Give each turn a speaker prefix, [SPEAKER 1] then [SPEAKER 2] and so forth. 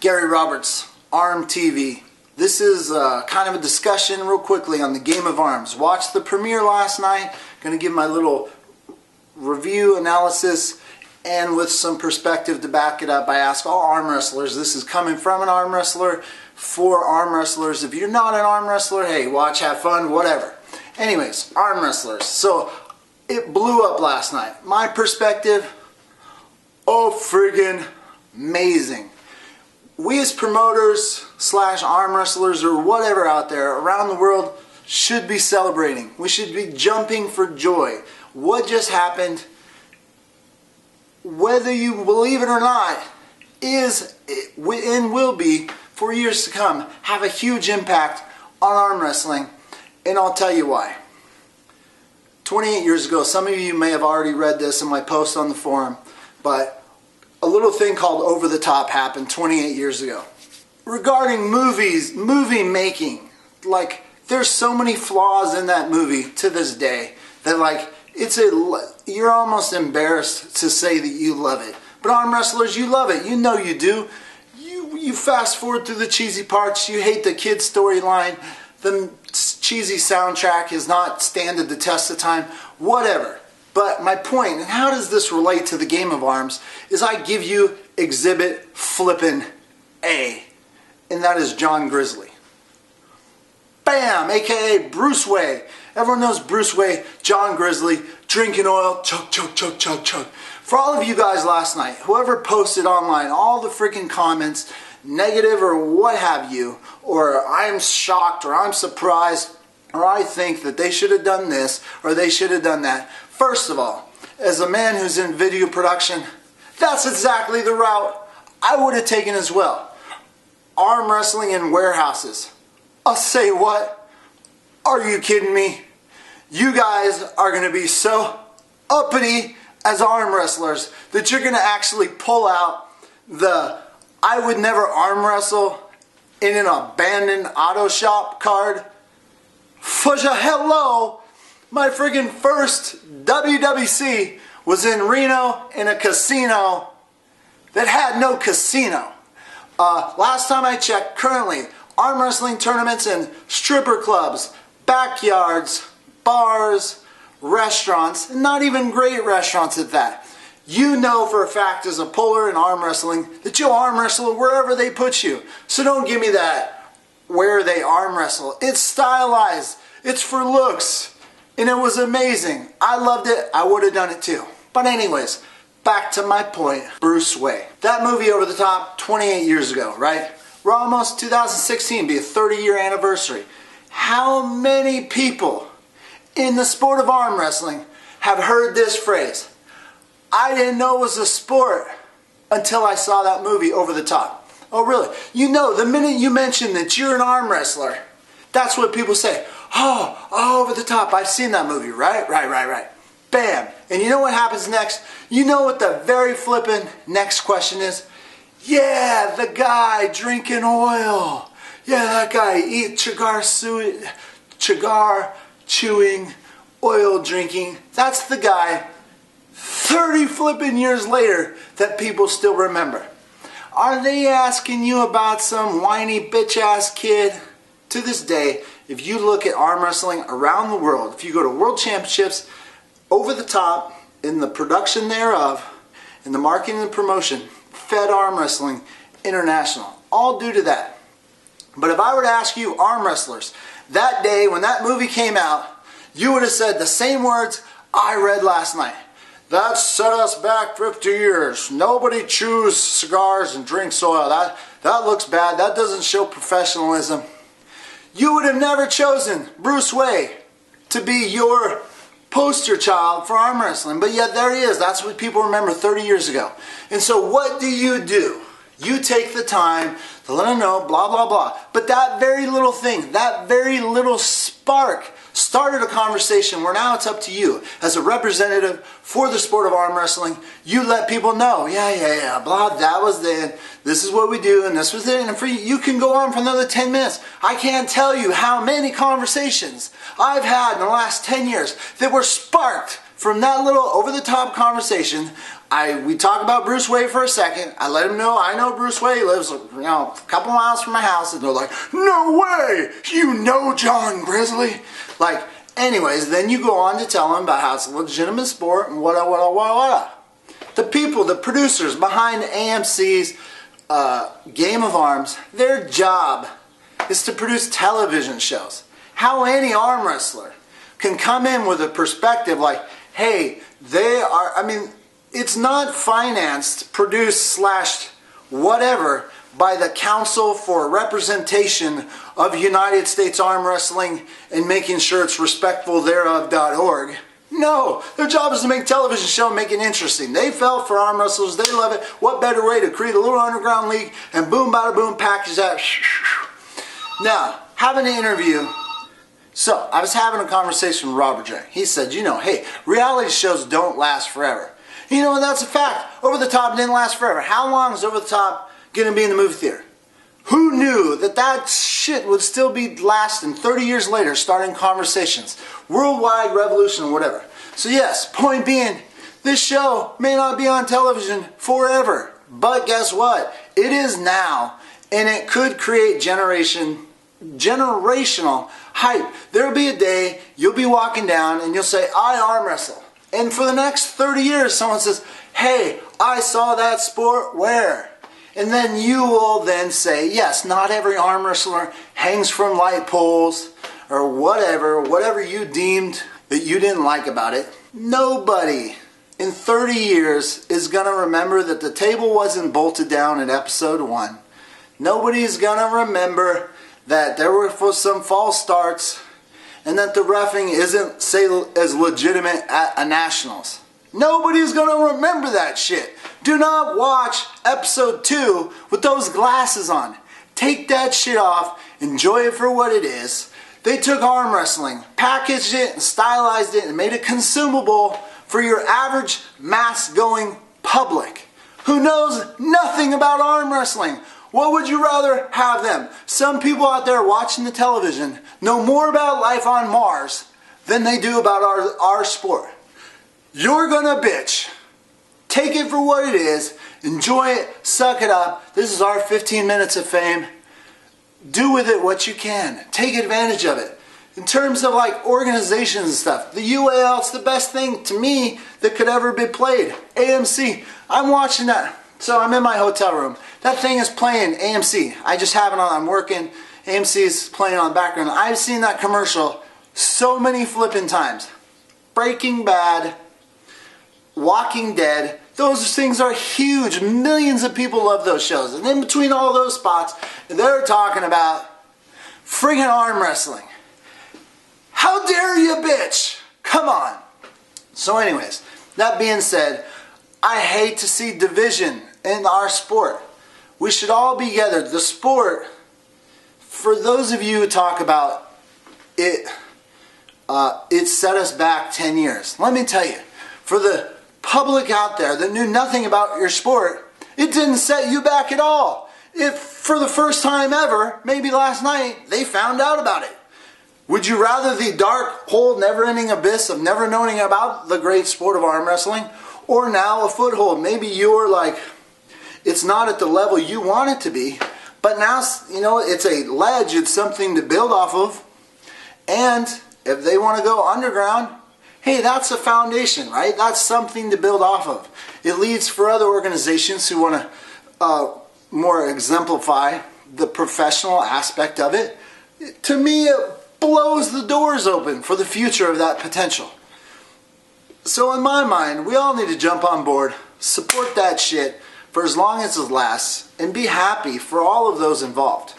[SPEAKER 1] Gary Roberts, ARM TV. This is kind of a discussion real quickly on the Game of Arms. Watched the premiere last night. Going to give my little review, analysis, and with some perspective to back it up. I ask all arm wrestlers. This is coming from an arm wrestler for arm wrestlers. If you're not an arm wrestler, hey, watch, have fun, whatever. Anyways, arm wrestlers. So it blew up last night. My perspective, oh friggin' amazing. We as promoters / arm wrestlers or whatever out there around the world should be celebrating. We should be jumping for joy. What just happened, whether you believe it or not, is and will be for years to come have a huge impact on arm wrestling, and I'll tell you why. 28 years ago, some of you may have already read this in my post on the forum, but a little thing called Over the Top happened 28 years ago. Regarding movies, movie making, like there's so many flaws in that movie to this day that like you're almost embarrassed to say that you love it. But arm wrestlers, you love it. You know you do. You fast forward through the cheesy parts. You hate the kid storyline. The cheesy soundtrack is not standing the test of time. Whatever. But my point, and how does this relate to the Game of Arms, is I give you Exhibit Flippin' A, and that is John Grizzly. Bam! AKA Bruce Way. Everyone knows Bruce Way, John Grizzly, drinking oil, chug, chug, chug, chug, chug. For all of you guys last night, whoever posted online, all the freaking comments, negative or what have you, or I'm shocked, or I'm surprised, or I think that they should have done this, or they should have done that. First of all, as a man who's in video production, that's exactly the route I would have taken as well. Arm wrestling in warehouses. I'll say what? Are you kidding me? You guys are going to be so uppity as arm wrestlers that you're going to actually pull out the I would never arm wrestle in an abandoned auto shop card. Fudja, hello! My friggin' first WWC was in Reno in a casino that had no casino. Last time I checked, currently, arm wrestling tournaments in stripper clubs, backyards, bars, restaurants, and not even great restaurants at that. You know for a fact as a puller in arm wrestling that you'll arm wrestle wherever they put you. So don't give me that where they arm wrestle. It's stylized. It's for looks. And it was amazing. I loved it. I would have done it too. But anyways, back to my point. Bruce Way. That movie Over the Top 28 years ago, right? We're almost 2016, be a 30-year anniversary. How many people in the sport of arm wrestling have heard this phrase? I didn't know it was a sport until I saw that movie Over the Top. Oh really? You know, the minute you mention that you're an arm wrestler, that's what people say. Oh, Over the Top. I've seen that movie, right? Right. Bam. And you know what happens next? You know what the very flippin' next question is? Yeah, the guy drinking oil. Yeah, that guy eat cigar chewing, oil drinking. That's the guy 30 flippin' years later that people still remember. Are they asking you about some whiny bitch ass kid? To this day, if you look at arm wrestling around the world, if you go to world championships, Over the Top, in the production thereof, in the marketing and promotion, fed Arm Wrestling International. All due to that. But if I were to ask you, arm wrestlers, that day when that movie came out, you would have said the same words I read last night. That set us back 50 years. Nobody chews cigars and drinks oil. That looks bad. That doesn't show professionalism. You would have never chosen Bruce Way to be your poster child for arm wrestling. But yet there he is. That's what people remember 30 years ago. And so what do? You take the time to let them know, blah, blah, blah. But that very little thing, that very little spark started a conversation where now it's up to you. As a representative for the sport of arm wrestling, you let people know, yeah, blah, that was it. This is what we do, and this was it. And for you can go on for another 10 minutes. I can't tell you how many conversations I've had in the last 10 years that were sparked from that little over-the-top conversation, we talk about Bruce Wayne for a second. I let him know I know Bruce Wayne lives, a couple miles from my house, and they're like, "No way! You know John Grizzly?" Like, anyways, then you go on to tell him about how it's a legitimate sport and what. The people, the producers behind AMC's Game of Arms, their job is to produce television shows. How any arm wrestler can come in with a perspective like, hey, it's not financed, produced, / whatever by the Council for Representation of United States Arm Wrestling and making sure it's respectful thereof.org. No, their job is to make television show and make it interesting. They fell for arm wrestlers. They love it. What better way to create a little underground league and boom, bada boom, package that. Now, having an interview. So, I was having a conversation with Robert J. He said, hey, reality shows don't last forever. That's a fact. Over the Top didn't last forever. How long is Over the Top going to be in the movie theater? Who knew that shit would still be lasting 30 years later, starting conversations, worldwide revolution, whatever. So yes, point being, this show may not be on television forever, but guess what? It is now, and it could create generational hype. There'll be a day you'll be walking down and you'll say, "I arm wrestle," and for the next 30 years, someone says, "Hey, I saw that sport where?" And then you will then say, yes, not every arm wrestler hangs from light poles or whatever you deemed that you didn't like about it. Nobody in 30 years is going to remember that the table wasn't bolted down in episode 1. Nobody's going to remember that there were some false starts and that the reffing isn't, say, as legitimate at a Nationals. Nobody's going to remember that shit. Do not watch episode 2 with those glasses on. Take that shit off. Enjoy it for what it is. They took arm wrestling, packaged it, and stylized it, and made it consumable for your average mass-going public who knows nothing about arm wrestling. What would you rather have them? Some people out there watching the television know more about life on Mars than they do about our sport. You're gonna bitch. Take it for what it is. Enjoy it. Suck it up. This is our 15 minutes of fame. Do with it what you can. Take advantage of it. In terms of like organizations and stuff, the UAL, it's the best thing to me that could ever be played. AMC. I'm watching that. So I'm in my hotel room. That thing is playing AMC. I just have it on. I'm working. AMC is playing on the background. I've seen that commercial so many flipping times. Breaking Bad, Walking Dead, those things are huge. Millions of people love those shows. And in between all those spots, they're talking about friggin' arm wrestling. How dare you, bitch? Come on. So anyways, that being said, I hate to see division in our sport. We should all be together. The sport, for those of you who talk about it, it set us back 10 years. Let me tell you, for the public out there that knew nothing about your sport, it didn't set you back at all. If for the first time ever, maybe last night, they found out about it. Would you rather the dark hole, never-ending abyss of never knowing about the great sport of arm wrestling, or now a foothold? Maybe you're like, it's not at the level you want it to be, but now, it's a ledge, it's something to build off of, and if they want to go underground, hey, that's a foundation, right? That's something to build off of. It leads for other organizations who want to more exemplify the professional aspect of it. To me, it blows the doors open for the future of that potential. So in my mind, we all need to jump on board, support that shit for as long as it lasts, and be happy for all of those involved.